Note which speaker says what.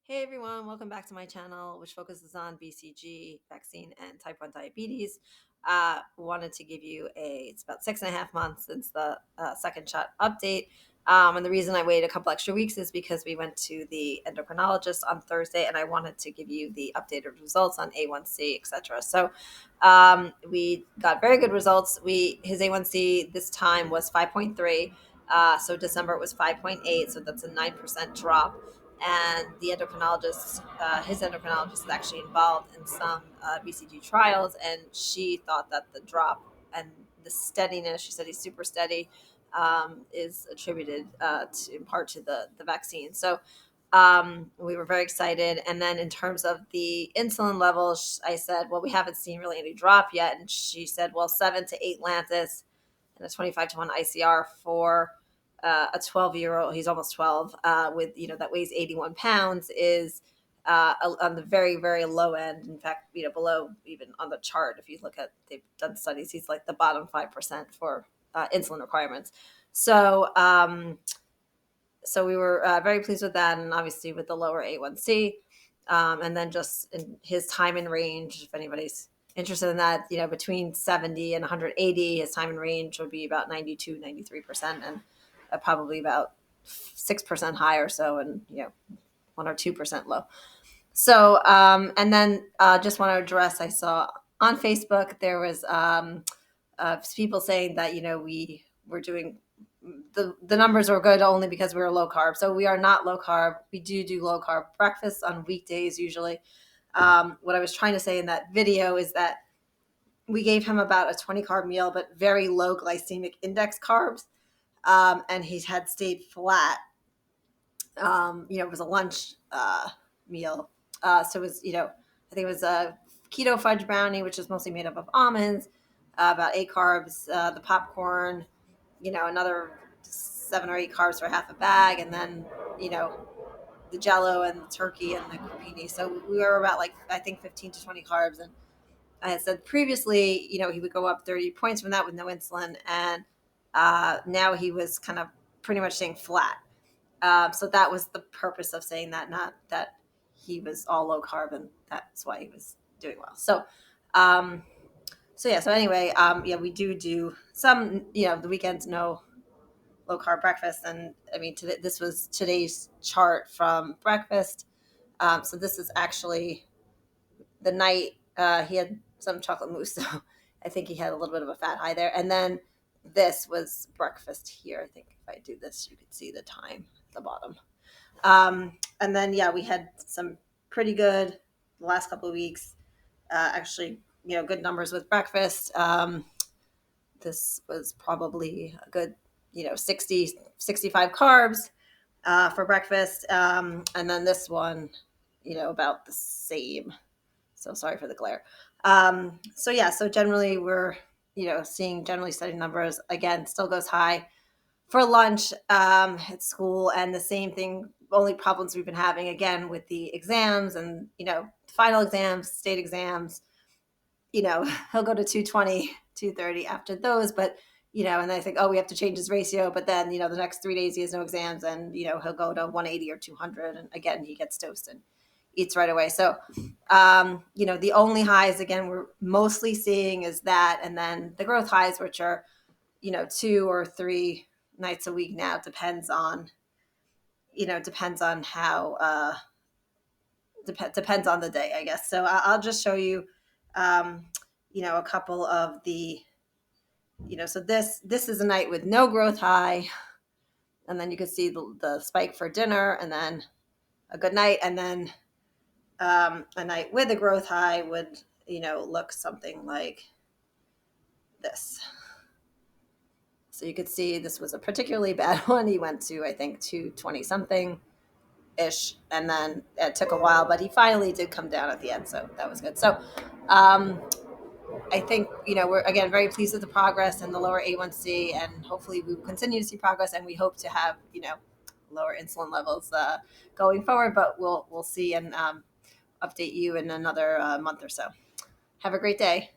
Speaker 1: Hey everyone, welcome back to my channel, which focuses on BCG vaccine and type 1 diabetes. Wanted to give you it's about 6.5 months since the second shot update. And the reason I waited a couple extra weeks is because we went to the endocrinologist on Thursday and I wanted to give you the updated results on A1C, etc. So we got very good results. His A1C this time was 5.3. So December it was 5.8, so that's a 9% drop. And the endocrinologist, his endocrinologist, is actually involved in some BCG trials, and she thought that the drop and the steadiness, she said he's super steady, is attributed in part to the vaccine. So we were very excited. And then in terms of the insulin levels, I said, well, we haven't seen really any drop yet. And she said, well, 7 to 8 Lantus and a 25-to-1 ICR for a 12-year-old, he's almost 12, with, that weighs 81 pounds is on the very, very low end. In fact, below even on the chart, if you look at, they've done studies, he's like the bottom 5% for insulin requirements. So we were very pleased with that, and obviously with the lower A1C. And then just in his time in range, if anybody's interested in that, between 70 and 180, his time in range would be about 92, 93%, and probably about 6% high or so, and 1 or 2% low. So, and then just want to address, I saw on Facebook there was people saying that we were doing the numbers are good only because we were low carb. So we are not low carb. We do low carb breakfast on weekdays usually. What I was trying to say in that video is that we gave him about a 20 carb meal, but very low glycemic index carbs. And he had stayed flat. It was a lunch meal. So it was, I think it was a keto fudge brownie, which is mostly made up of almonds, about 8 carbs, the popcorn, another 7 or 8 carbs for half a bag, and then, the jello and the turkey and the crepini. So we were about I think 15 to 20 carbs. And I had said previously, he would go up 30 points from that with no insulin. And now he was kind of pretty much staying flat. So that was the purpose of saying that, not that he was all low carb and that's why he was doing well. So anyway, we do some, the weekends, no low carb breakfast. And I mean, this was today's chart from breakfast. So this is actually the night he had some chocolate mousse. So I think he had a little bit of a fat high there. And then this was breakfast here. I think if I do this, you could see the time at the bottom. And then, we had some pretty good the last couple of weeks. Actually, good numbers with breakfast. This was probably a good, 60, 65 carbs for breakfast. And then this one, about the same. So sorry for the glare. So generally we're, seeing generally steady numbers. Again, still goes high for lunch at school. And the same thing, only problems we've been having, again, with the exams and, final exams, state exams, he'll go to 220, 230 after those. But, and I think, we have to change his ratio. But then, the next 3 days he has no exams and, he'll go to 180 or 200. And again, he gets dosed and eats right away. So, the only highs, again, we're mostly seeing is that. And then the growth highs, which are, 2 or 3 nights a week now, depends on how, depends on the day, I guess. So I'll just show you, a couple of the, so this is a night with no growth high. And then you can see the spike for dinner and then a good night. And then a night with a growth high would, look something like this. So you could see this was a particularly bad one. He went to, I think, 220 something ish, and then it took a while, but he finally did come down at the end. So that was good. So I think, we're, again, very pleased with the progress and the lower A1C, and hopefully we will continue to see progress, and we hope to have, lower insulin levels going forward, but we'll see and update you in another month or so. Have a great day.